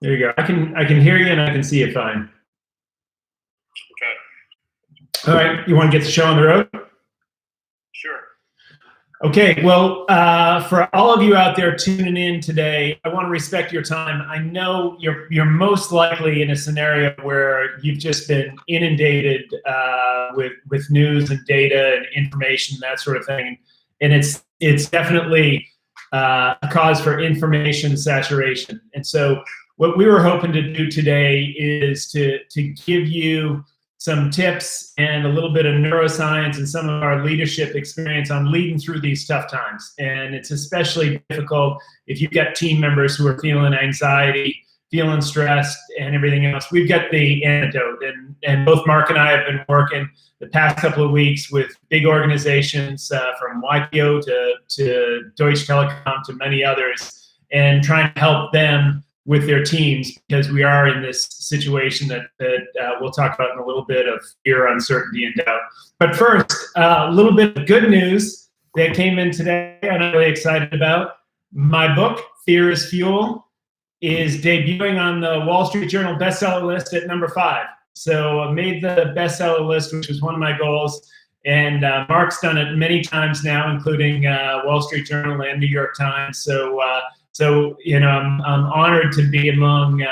There you go. I can hear you and I can see you fine. Okay. All right. You want to get the show on the road? Sure. Okay. Well, for all of you out there tuning in today, I want to respect your time. I know you're most likely in a scenario where you've just been inundated with news and data and information, that sort of thing, and it's definitely a cause for information saturation. And so what we were hoping to do today is to give you some tips and a little bit of neuroscience and some of our leadership experience on leading through these tough times. And it's especially difficult if you've got team members who are feeling anxiety, feeling stressed, and everything else. We've got the antidote, and both Mark and I have been working the past couple of weeks with big organizations from YPO to Deutsche Telekom to many others, and trying to help them with their teams, because we are in this situation that we'll talk about in a little bit of fear, uncertainty, and doubt. But first, a little bit of good news that came in today and I'm really excited about. My book, Fear is Fuel, is debuting on the Wall Street Journal bestseller list at number 5. So I made the bestseller list, which was one of my goals. And Mark's done it many times now, including Wall Street Journal and New York Times. So you know, I'm honored to be among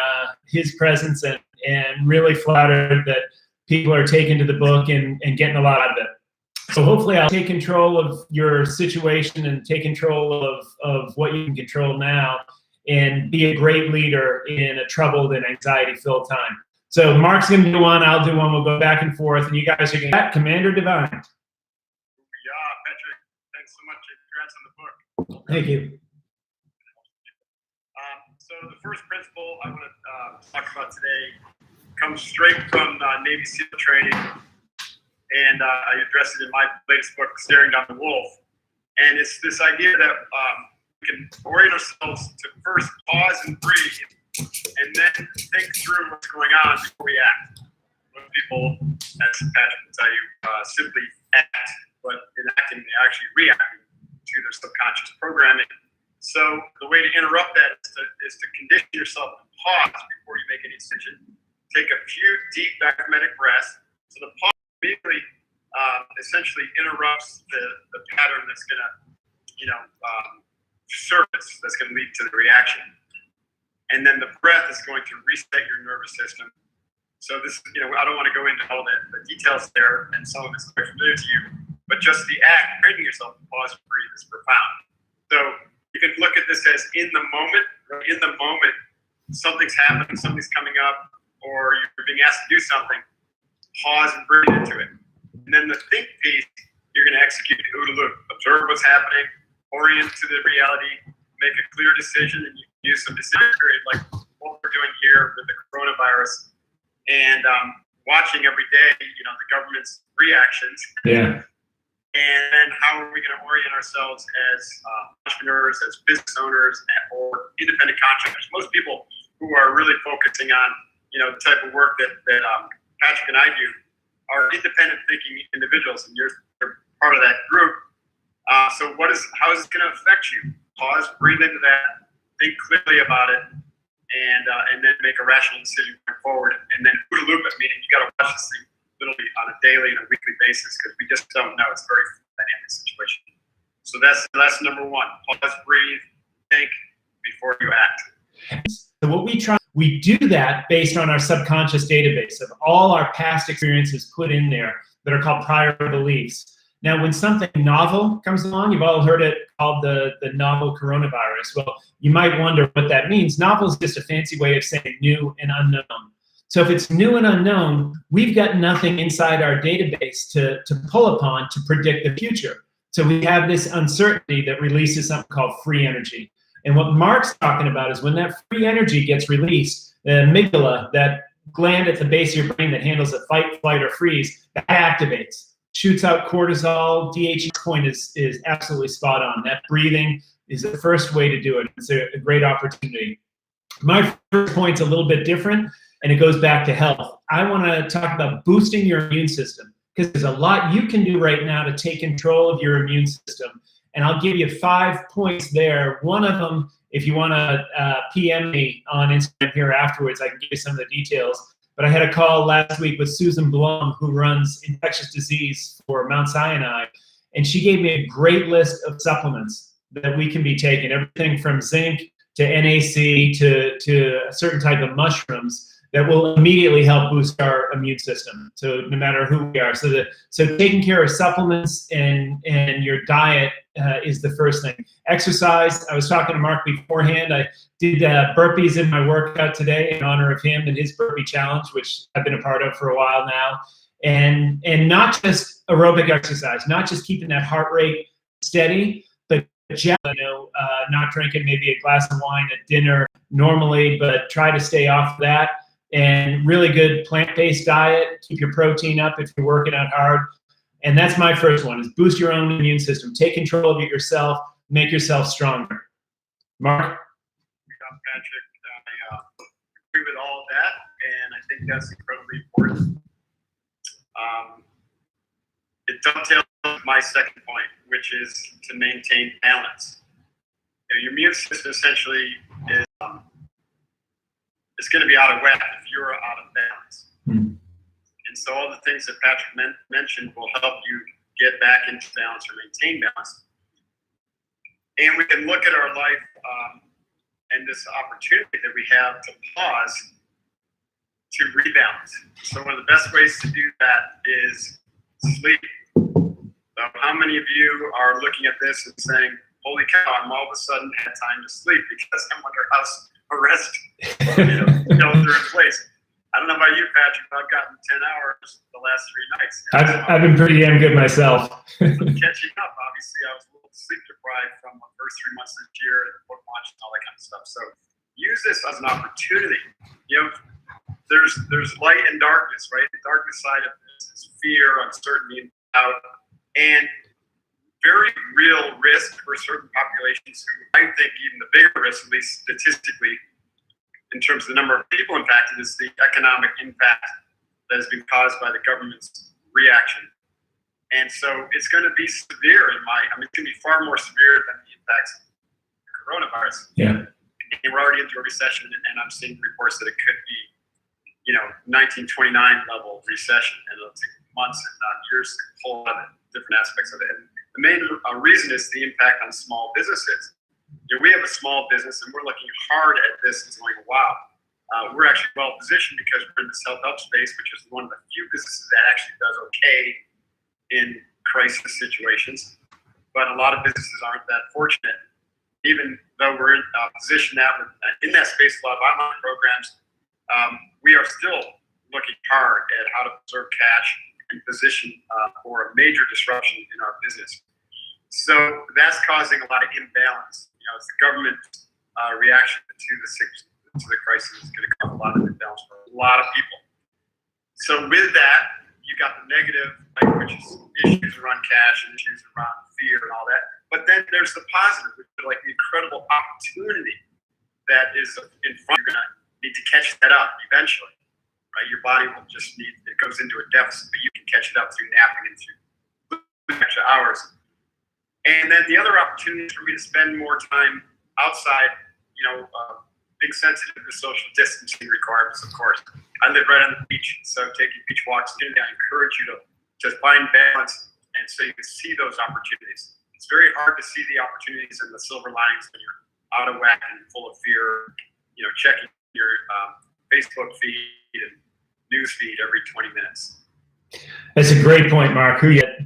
his presence, and really flattered that people are taking to the book and getting a lot out of it. So hopefully I'll take control of your situation and take control of what you can control now, and be a great leader in a troubled and anxiety-filled time. So Mark's going to do one, I'll do one, we'll go back and forth, and you guys are going to get Commander Divine. Yeah, Patrick, thanks so much. Congrats on the book. Thank you. So the first principle I want to talk about today comes straight from Navy SEAL training, and I addressed it in my latest book, Staring Down the Wolf. And it's this idea that we can orient ourselves to first pause and breathe, and then think through what's going on before we act. Most people, as Patrick will tell you, simply act, but in acting, they actually react to their subconscious programming. So the way to interrupt that is to condition yourself to pause before you make any decision. Take a few deep diaphragmatic breaths. So the pause immediately essentially interrupts the pattern that's going to, surface, that's going to lead to the reaction. And then the breath is going to reset your nervous system. So this, I don't want to go into all the details there, and some of it's quite familiar to you, but just the act, training yourself to pause and breathe, is profound. So you can look at this as in the moment. Right? In the moment, something's happening, something's coming up, or you're being asked to do something. Pause and breathe into it. And then the think piece, you're going to execute the OODA loop. Observe what's happening, orient to the reality, make a clear decision, and you can use some decision period like what we're doing here with the coronavirus, and watching every day, the government's reactions. Yeah. And then how are we going to orient ourselves as entrepreneurs, as business owners, or independent contractors? Most people who are really focusing on, the type of work that Patrick and I do are independent thinking individuals, and you're part of that group. So how is it going to affect you? Pause, breathe into that, think clearly about it, and then make a rational decision going forward. And then OODA loop it, meaning you got to watch this thing literally on a daily and a weekly basis, because we just don't know. It's a very dynamic situation. So that's number 1. Pause, breathe, think before you act. So what we do that based on our subconscious database of all our past experiences put in there that are called prior beliefs. Now, when something novel comes along, you've all heard it called the novel coronavirus. Well, you might wonder what that means. Novel is just a fancy way of saying new and unknown. So if it's new and unknown, we've got nothing inside our database to pull upon to predict the future. So we have this uncertainty that releases something called free energy. And what Mark's talking about is when that free energy gets released, the amygdala, that gland at the base of your brain that handles the fight, flight, or freeze, that activates, shoots out cortisol. DHE's point is absolutely spot on. That breathing is the first way to do it. It's a great opportunity. My first point's a little bit different, and it goes back to health. I want to talk about boosting your immune system, because there's a lot you can do right now to take control of your immune system. And I'll give you 5 points there. One of them if you want to PM me on Instagram here afterwards, I can give you some of the details. But I had a call last week with Susan Blum, who runs infectious disease for Mount Sinai, and she gave me a great list of supplements that we can be taking, everything from zinc to NAC to a certain type of mushrooms that will immediately help boost our immune system. So no matter who we are, so taking care of supplements and your diet is the first thing. Exercise. I was talking to Mark beforehand. I did burpees in my workout today in honor of him and his burpee challenge, which I've been a part of for a while now. And not just aerobic exercise, not just keeping that heart rate steady, but not drinking maybe a glass of wine at dinner normally, but try to stay off that. And really good plant-based diet. Keep your protein up if you're working out hard. And that's my first one, is boost your own immune system. Take control of it yourself. Make yourself stronger. Mark? Patrick, I agree with all of that, and I think that's incredibly important. It dovetails with my second point, which is to maintain balance. Your immune system essentially is it's going to be out of whack if you're out of balance. And so all the things that Patrick mentioned will help you get back into balance or maintain balance. And we can look at our life and this opportunity that we have to pause to rebalance. So one of the best ways to do that is sleep. So how many of you are looking at this and saying, holy cow, I'm all of a sudden had time to sleep because I'm under house arrest shelter in place. I don't know about you, Patrick, but I've gotten 10 hours the last 3 nights. I've been pretty damn good myself. Catching up, obviously, I was a little sleep deprived from the first 3 months of the year, and the book launch and all that kind of stuff. So use this as an opportunity. There's light and darkness, right? The darkness side of this is fear, uncertainty, and doubt, and very real risk for certain populations who I think even the bigger risk, at least statistically, in terms of the number of people impacted, is the economic impact that has been caused by the government's reaction. And so it's going to be severe it's going to be far more severe than the impacts of the coronavirus. Yeah. And we're already into a recession, and I'm seeing reports that it could be, 1929 level recession, and it'll take months, if not years, to pull out different aspects of it. And the main reason is the impact on small businesses. We have a small business, and we're looking hard at this and going, wow, we're actually well positioned because we're in the self-help space, which is one of the few businesses that actually does okay in crisis situations. But a lot of businesses aren't that fortunate. Even though we're in a position in that space, a lot of online programs, we are still looking hard at how to preserve cash and position for a major disruption in our business. So that's causing a lot of imbalance. It's the government reaction to the crisis is going to cause a lot of imbalance for a lot of people. So with that, you got the negative, which is issues around cash and issues around fear and all that. But then there's the positive, which is like the incredible opportunity that is in front. You're going to need to catch that up eventually. Right? Your body will just it goes into a deficit, but you can catch it up through napping and through extra hours. And then the other opportunity is for me to spend more time outside, being sensitive to social distancing requirements, of course. I live right on the beach, so taking beach walks, I encourage you to find balance, and so you can see those opportunities. It's very hard to see the opportunities and the silver linings when you're out of whack and full of fear, checking your Facebook feed and news feed every 20 minutes. That's a great point, Mark.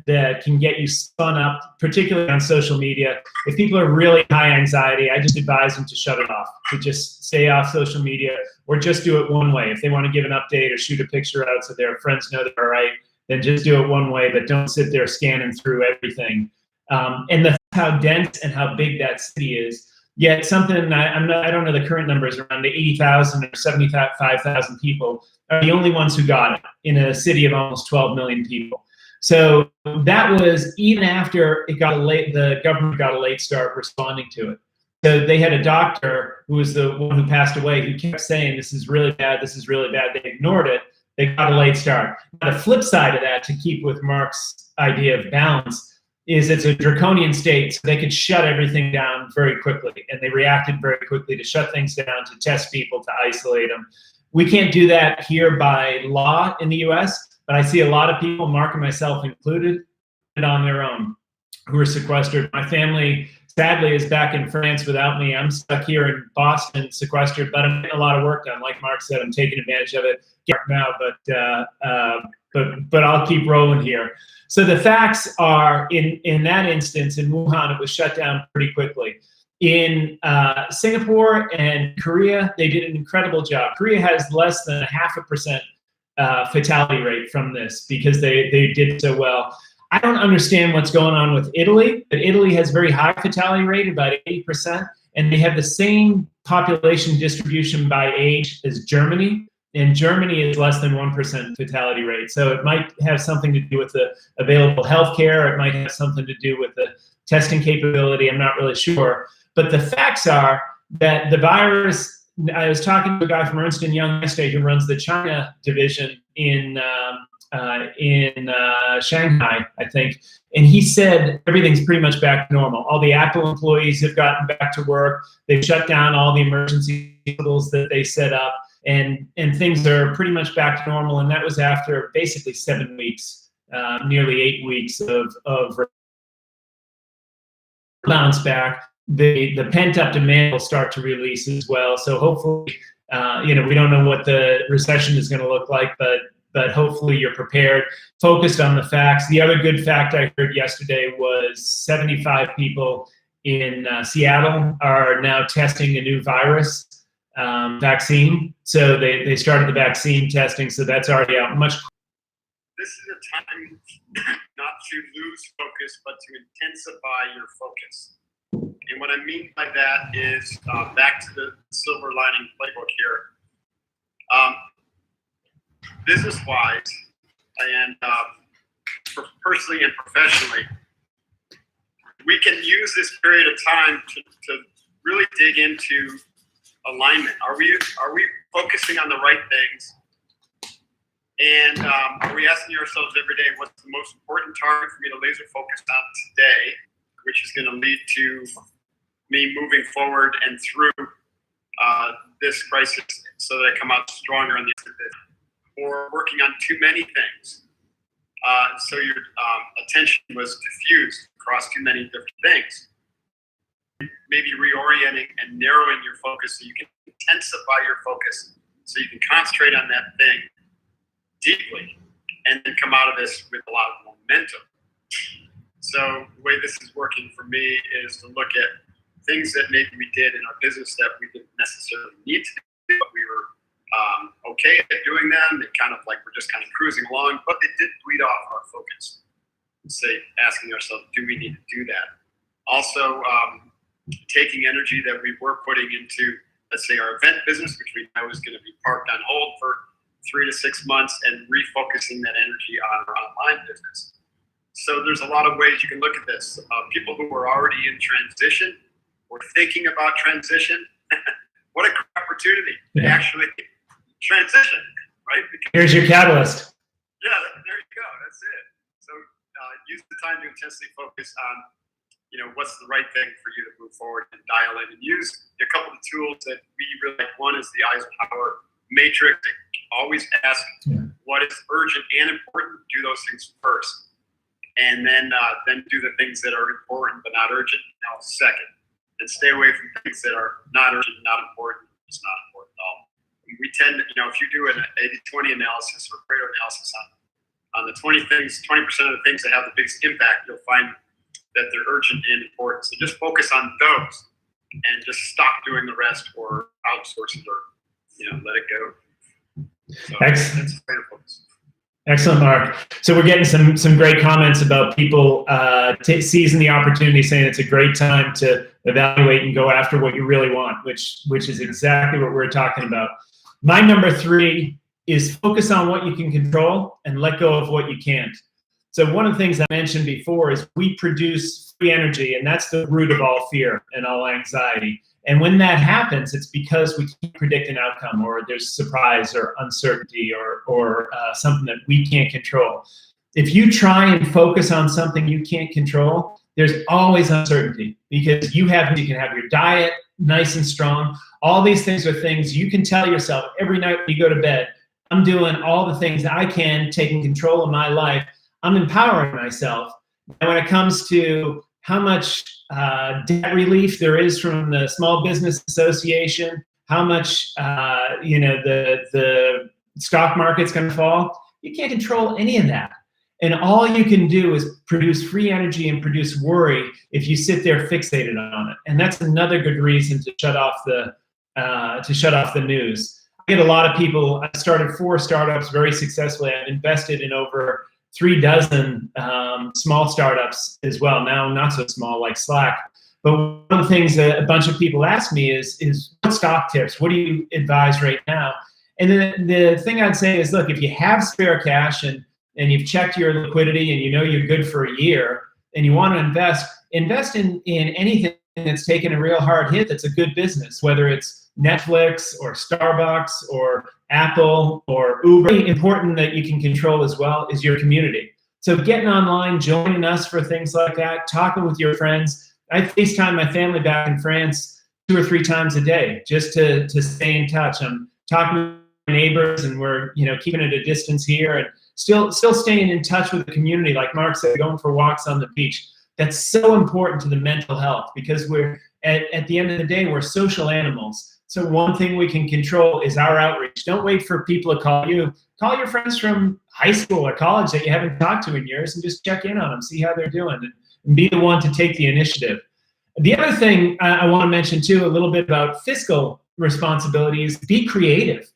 That can get you spun up, particularly on social media. If people are really high anxiety, I just advise them to shut it off, to just stay off social media, or just do it one way. If they want to give an update or shoot a picture out so their friends know they're all right, then just do it one way, but don't sit there scanning through everything. And how dense and how big that city is. Yet something, I don't know the current numbers, around 80,000 or 75,000 people are the only ones who got it in a city of almost 12 million people. So that was even after the government got a late start responding to it. So they had a doctor who was the one who passed away who kept saying, this is really bad, this is really bad. They ignored it. They got a late start. Now, the flip side of that, to keep with Mark's idea of balance, is it's a draconian state, so they could shut everything down very quickly, and they reacted very quickly to shut things down, to test people, to isolate them. We can't do that here by law in the US, but I see a lot of people, Mark and myself included, on their own, who are sequestered. My family, sadly, is back in France without me. I'm stuck here in Boston, sequestered, but I'm getting a lot of work done. Like Mark said, I'm taking advantage of it now, but I'll keep rolling here. So the facts are, in that instance, in Wuhan, it was shut down pretty quickly. In Singapore and Korea, they did an incredible job. Korea has less than 0.5% fatality rate from this because they did so well. I don't understand what's going on with Italy, but Italy has very high fatality rate, about 80%, and they have the same population distribution by age as Germany, and Germany is less than 1% fatality rate. So it might have something to do with the available healthcare, it might have something to do with the testing capability, I'm not really sure. But the facts are that the virus, I was talking to a guy from Ernst & Young yesterday who runs the China division in Shanghai, I think, and he said everything's pretty much back to normal. All the Apple employees have gotten back to work. They've shut down all the emergency hospitals that they set up, and things are pretty much back to normal. And that was after basically 7 weeks, nearly 8 weeks of bounce back. The pent-up demand will start to release as well. So hopefully, we don't know what the recession is going to look like, but hopefully you're prepared, focused on the facts. The other good fact I heard yesterday was 75 people in Seattle are now testing a new virus vaccine. So they started the vaccine testing, so that's already out much. This is a time not to lose focus, but to intensify your focus. And what I mean by that is back to the silver lining playbook here. Business-wise, and personally and professionally, we can use this period of time to really dig into alignment. Are we focusing on the right things? And are we asking ourselves every day, what's the most important target for me to laser focus on today, which is going to lead to me moving forward and through this crisis so that I come out stronger on the end of it? Or working on too many things. So your attention was diffused across too many different things. Maybe reorienting and narrowing your focus so you can intensify your focus, so you can concentrate on that thing deeply and then come out of this with a lot of momentum. So the way this is working for me is to look at things that maybe we did in our business that we didn't necessarily need to do, but we were okay at doing them. They kind of like we're just kind of cruising along, but they did bleed off our focus. And say, asking ourselves, do we need to do that? Also, taking energy that we were putting into, let's say, our event business, which we know is going to be parked on hold for 3 to 6 months, and refocusing that energy on our online business. So there's a lot of ways you can look at this. People who are already in transition or thinking about transition, what a great opportunity to actually transition, right? Because, here's your catalyst. Yeah, there you go. That's it. So use the time to intensely focus on, what's the right thing for you to move forward and dial in, and use a couple of tools that we really like. One is the Eisenhower matrix. Always ask what is urgent and important. Do those things first, and then do the things that are important but not urgent second. And stay away from things that are not urgent, not important. It's not important at all. We tend to, if you do an 80-20 analysis or Pareto analysis on the 20% of the things that have the biggest impact, you'll find that they're urgent and important. So just focus on those and just stop doing the rest, or outsource it, or let it go. So Excellent. That's Pareto focus. Excellent, Mark. So we're getting some great comments about people seizing the opportunity, saying it's a great time to evaluate and go after what you really want, which is exactly what we're talking about. My number 3 is focus on what you can control and let go of what you can't. So one of the things I mentioned before is we produce free energy, and that's the root of all fear and all anxiety. And when that happens, it's because we can't predict an outcome, or there's surprise or uncertainty or something that we can't control. If you try and focus on something you can't control, there's always uncertainty, because you can have your diet nice and strong. All these things are things you can tell yourself every night when you go to bed. I'm doing all the things that I can, taking control of my life. I'm empowering myself. And when it comes to how much debt relief there is from the Small Business Association, how much the stock market's going to fall, you can't control any of that. And all you can do is produce free energy and produce worry if you sit there fixated on it. And that's another good reason to shut off the news. I get a lot of people. I started 4 startups very successfully. I've invested in over 3 dozen small startups as well. Now, not so small like Slack. But one of the things that a bunch of people ask me is what stock tips? What do you advise right now? And then the thing I'd say is, look, if you have spare cash and you've checked your liquidity and you know you're good for a year and you want to invest in anything that's taken a real hard hit that's a good business, whether it's Netflix or Starbucks or Apple or Uber. Really important that you can control as well is your community. So getting online, joining us for things like that, talking with your friends. I FaceTime my family back in France 2 or 3 times a day just to stay in touch. I'm talking to my neighbors, and we're keeping it a distance here, and still staying in touch with the community. Like Mark said, going for walks on the beach. That's so important to the mental health, because we're at the end of the day, we're social animals. So one thing we can control is our outreach. Don't wait for people to call you. Call your friends from high school or college that you haven't talked to in years and just check in on them, see how they're doing, and be the one to take the initiative. The other thing I want to mention too, a little bit about fiscal responsibilities, be creative.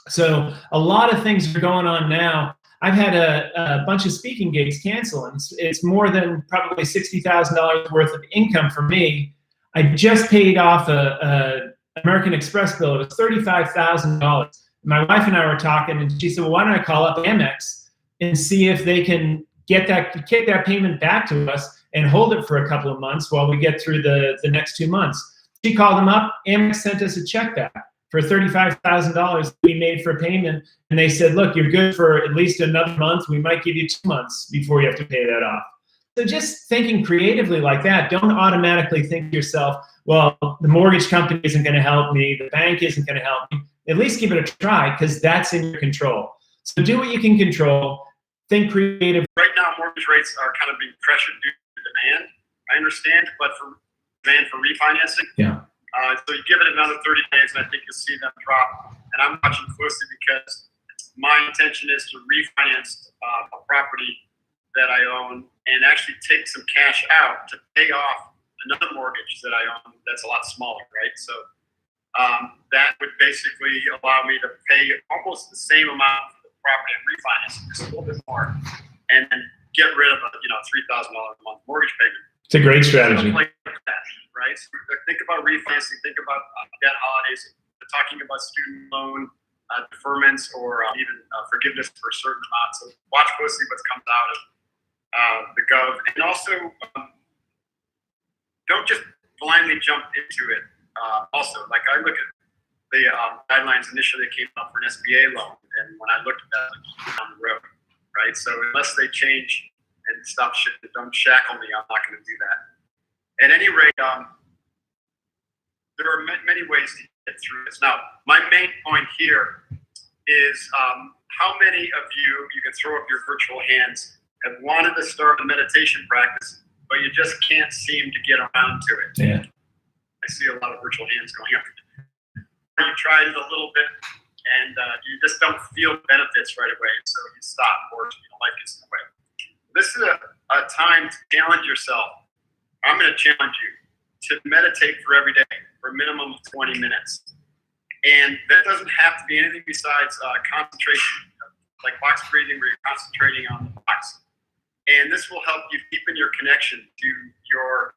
So a lot of things are going on now. I've had a bunch of speaking gigs cancel, and it's more than probably $60,000 worth of income for me. I just paid off a American Express bill. It was $35,000. My wife and I were talking, and she said, well, why don't I call up Amex and see if they can kick that payment back to us and hold it for a couple of months while we get through the next 2 months. She called them up. Amex sent us a check back for $35,000 we made for payment. And they said, look, you're good for at least another month. We might give you 2 months before you have to pay that off. So just thinking creatively like that, don't automatically think to yourself, well, the mortgage company isn't going to help me. The bank isn't going to help me. At least give it a try, because that's in your control. So do what you can control. Think creative. Right now, mortgage rates are kind of being pressured due to demand. I understand, but for demand for refinancing, so you give it another 30 days, and I think you'll see them drop. And I'm watching closely because my intention is to refinance a property that I own and actually take some cash out to pay off another mortgage that I own that's a lot smaller, right? So that would basically allow me to pay almost the same amount for the property and refinance, just a little bit more, and then get rid of a $3,000 a month mortgage payment. It's a great strategy. Like that, right? So think about refinancing, think about debt holidays, talking about student loan deferments or even forgiveness for a certain amount. So watch closely what comes out of the Gov. And also, don't just blindly jump into it. Also, like I look at the guidelines initially that came up for an SBA loan, and when I looked at that, like, down the road, right? So unless they change and don't shackle me, I'm not going to do that. At any rate, there are many ways to get through this. Now, my main point here is how many of you can throw up your virtual hands, have wanted to start a meditation practice, but you just can't seem to get around to it. Yeah. I see a lot of virtual hands going up. You tried it a little bit, and you just don't feel benefits right away, so you stop, or life gets in the way. This is a time to challenge yourself. I'm going to challenge you to meditate for every day for a minimum of 20 minutes. And that doesn't have to be anything besides concentration, like box breathing, where you're concentrating on the box. And this will help you deepen your connection to your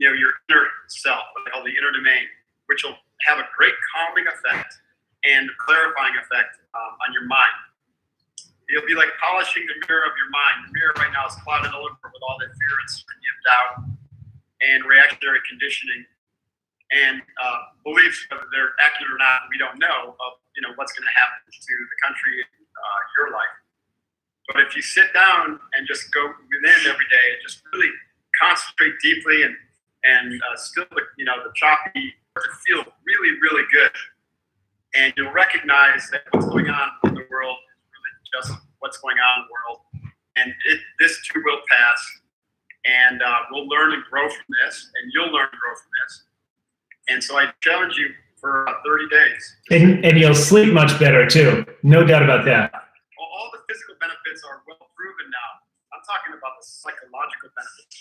inner self, what they call the inner domain, which will have a great calming effect and clarifying effect on your mind. It'll be like polishing the mirror of your mind. The mirror right now is clouded all over with all that fear and certainty of doubt and reactionary conditioning and beliefs, whether they're accurate or not, we don't know, of what's going to happen to the country and your life. But if you sit down and just go within every day and just really concentrate deeply and still, the choppy to feel really, really good. And you'll recognize that what's going on in the world is really just what's going on in the world. And this too will pass. And we'll learn and grow from this, and you'll learn and grow from this. And so I challenge you for 30 days. And you'll sleep much better too. No doubt about that. Well, all the physical benefits are well proven now. I'm talking about the psychological benefits,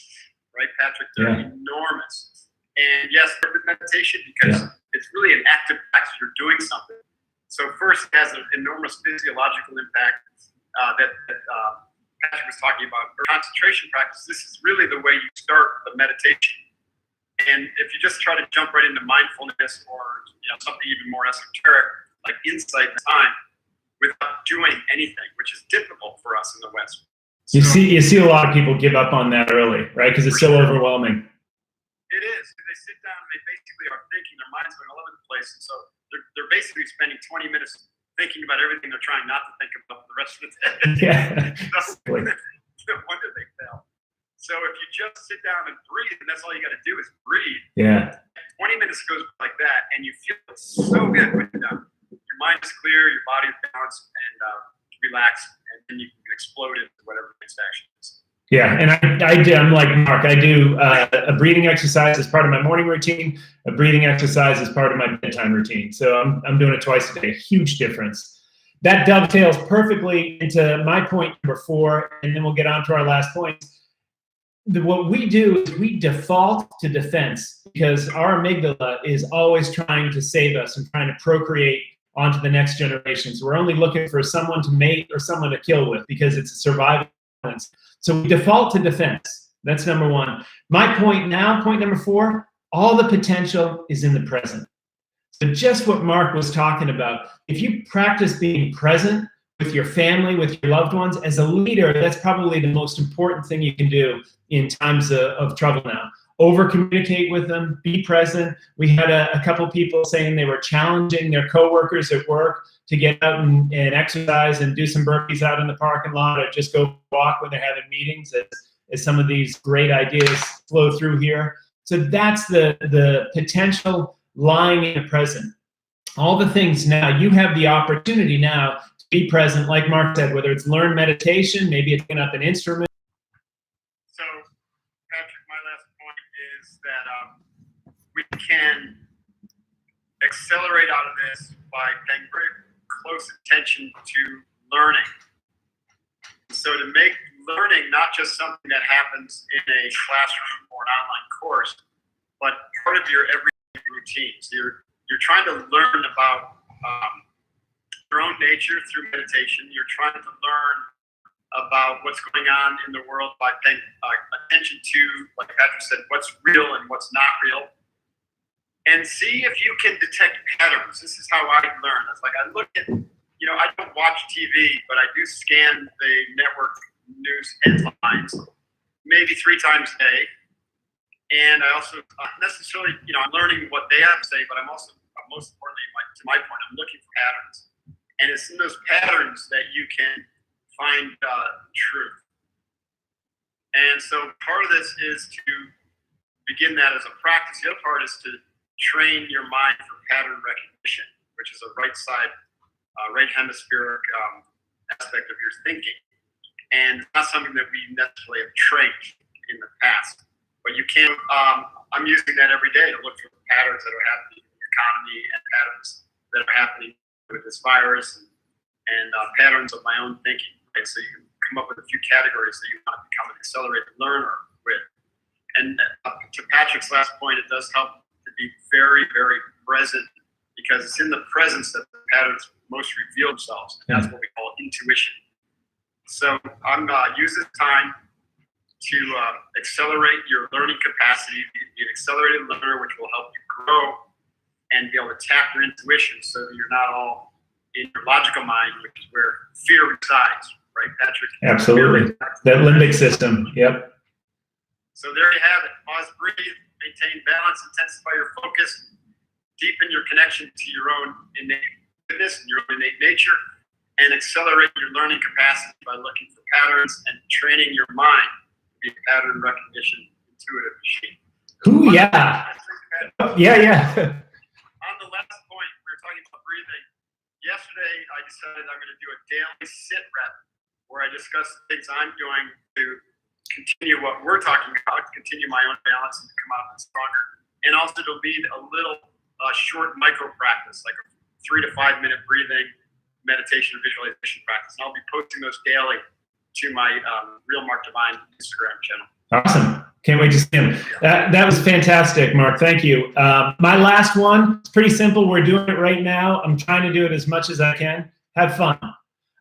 right, Patrick? They're enormous. And yes, meditation, because it's really an active practice. You're doing something. So first, it has an enormous physiological impact that Patrick was talking about. For concentration practice, this is really the way you start the meditation. And if you just try to jump right into mindfulness or something even more esoteric, like insight and time, without doing anything, which is difficult for us in the West. You see a lot of people give up on that early, right? Because it's so overwhelming. It is. They sit down and they basically are thinking, their mind's going all over the place. And so they're basically spending 20 minutes thinking about everything they're trying not to think about for the rest of the day. Yeah. No wonder they fail. So if you just sit down and breathe, and that's all you got to do is breathe. Yeah. 20 minutes goes like that, and you feel so good when you're done. Your mind is clear, your body is balanced, and relaxed, and then you can explode into whatever the next action is. Yeah, and I'm like Mark. I do a breathing exercise as part of my morning routine, a breathing exercise as part of my bedtime routine. So I'm doing it twice a day. Huge difference. That dovetails perfectly into my point number 4, and then we'll get on to our last point. What we do is we default to defense because our amygdala is always trying to save us and trying to procreate onto the next generation. So we're only looking for someone to mate or someone to kill with because it's a survival. So we default to defense. That's number 1. My point now, point number 4, all the potential is in the present. So just what Mark was talking about, if you practice being present with your family, with your loved ones, as a leader, that's probably the most important thing you can do in times of trouble now. Over-communicate with them, be present. We had a couple people saying they were challenging their coworkers at work to get out and exercise and do some burpees out in the parking lot or just go walk when they're having meetings as some of these great ideas flow through here. So that's the potential lying in the present. All the things now, you have the opportunity now to be present, like Mark said, whether it's learn meditation, maybe it's picking up an instrument. So, Patrick, my last point is that we can accelerate out of this by paying very close attention to learning. So to make learning not just something that happens in a classroom or an online course, but part of your everyday routine. So you're trying to learn about your own nature through meditation. You're trying to learn about what's going on in the world by paying attention to, like Patrick said, what's real and what's not real. And see if you can detect patterns. This is how I learn. It's like I look at, I don't watch TV, but I do scan the network news headlines maybe 3 times a day. And I also, necessarily, I'm learning what they have to say, but I'm also, most importantly, to my point, I'm looking for patterns. And it's in those patterns that you can find truth. And so part of this is to begin that as a practice. The other part is to train your mind for pattern recognition, which is a right hemispheric aspect of your thinking. And it's not something that we necessarily have trained in the past. But you can, I'm using that every day to look for the patterns that are happening in the economy and patterns that are happening with this virus and patterns of my own thinking, right? So you can come up with a few categories that you want to become an accelerated learner with. And to Patrick's last point, it does help to be very, very present because it's in the presence that the patterns most reveal themselves. And that's what we call intuition. So I'm using time to accelerate your learning capacity, be an accelerated learner, which will help you grow and be able to tap your intuition so that you're not all in your logical mind, which is where fear resides, right, Patrick? Absolutely. That limbic system, yep. So there you have it. Pause, breathe, maintain balance, intensify your focus, deepen your connection to your own innate goodness and your own innate nature, and accelerate your learning capacity by looking for patterns and training your mind to be a pattern recognition intuitive machine. Ooh, yeah. Yeah. On the last point, we were talking about breathing. Yesterday, I decided I'm going to do a daily sit rep where I discuss the things I'm doing to continue what we're talking about, continue my own balance and to come out stronger. And also to lead a little short micro practice, like a 3 to 5 minute breathing, meditation, and visualization practice. And I'll be posting those daily to my Real Mark Divine Instagram channel. Awesome. Can't wait to see him. That was fantastic, Mark. Thank you. My last one, it's pretty simple. We're doing it right now. I'm trying to do it as much as I can. Have fun.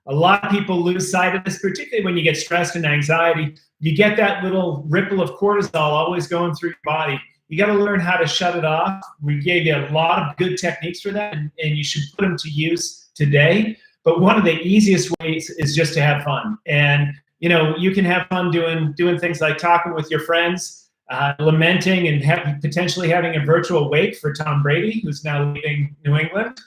A lot of people lose sight of this, particularly when you get stressed and anxiety. You get that little ripple of cortisol always going through your body. You got to learn how to shut it off. We gave you a lot of good techniques for that, and you should put them to use today. But one of the easiest ways is just to have fun. And you can have fun doing things like talking with your friends, lamenting and potentially having a virtual wake for Tom Brady, who's now leaving New England.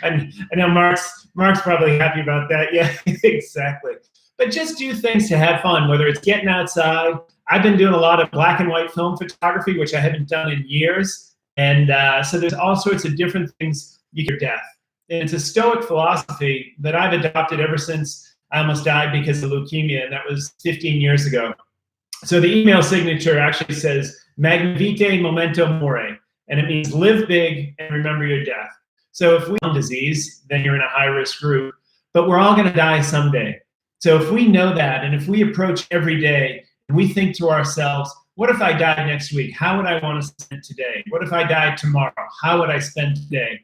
And I know Mark's probably happy about that. Yeah, exactly. But just do things to have fun, whether it's getting outside. I've been doing a lot of black and white film photography, which I haven't done in years. And so there's all sorts of different things you can death. And it's a Stoic philosophy that I've adopted ever since I almost died because of leukemia, and that was 15 years ago. So the email signature actually says, Magna Vitae Memento Mori, and it means live big and remember your death. So if we have disease, then you're in a high-risk group, but we're all going to die someday. So if we know that, and if we approach every day, and we think to ourselves, what if I died next week? How would I want to spend today? What if I died tomorrow? How would I spend today?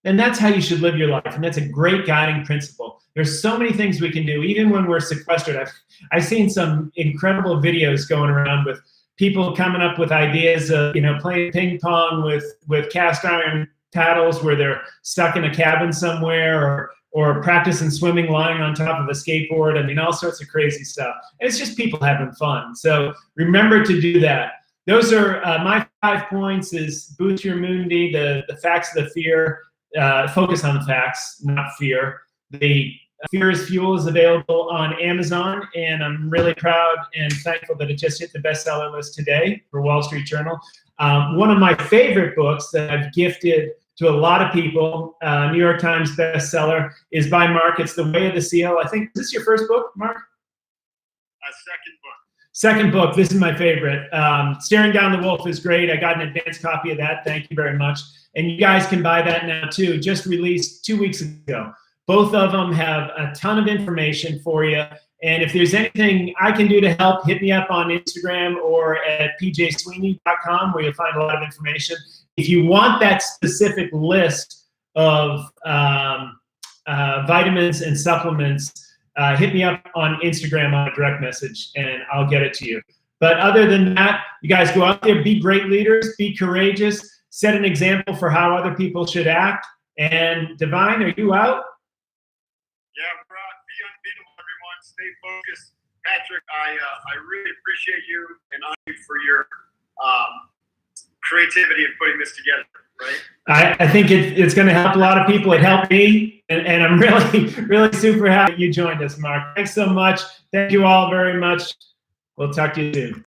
And that's how you should live your life, and that's a great guiding principle. There's so many things we can do, even when we're sequestered. I've seen some incredible videos going around with people coming up with ideas of, playing ping pong with cast iron paddles where they're stuck in a cabin somewhere, or practicing swimming lying on top of a skateboard. I mean, all sorts of crazy stuff. And it's just people having fun. So remember to do that. Those are my 5 points: is boost your immunity, the facts of the fear, focus on the facts, not fear. The Fear is Fuel is available on Amazon, and I'm really proud and thankful that it just hit the bestseller list today for Wall Street Journal. One of my favorite books that I've gifted to a lot of people, New York Times bestseller, is by Mark. It's The Way of the Seal. I think, is this your first book, Mark? Second book. Second book. This is my favorite. Staring Down the Wolf is great. I got an advanced copy of that. Thank you very much. And you guys can buy that now too. Just released 2 weeks ago. Both of them have a ton of information for you. And if there's anything I can do to help, hit me up on Instagram or at pjsweeney.com, where you'll find a lot of information. If you want that specific list of vitamins and supplements, hit me up on Instagram on a direct message, and I'll get it to you. But other than that, you guys go out there, be great leaders, be courageous, set an example for how other people should act. And Divine, are you out? Yeah, we're out. Be unbeatable, everyone. Stay focused. Patrick, I really appreciate you and honor you for your creativity in putting this together, right? I think it's going to help a lot of people. It helped me, and I'm really super happy you joined us, Mark. Thanks so much. Thank you all very much. We'll talk to you soon.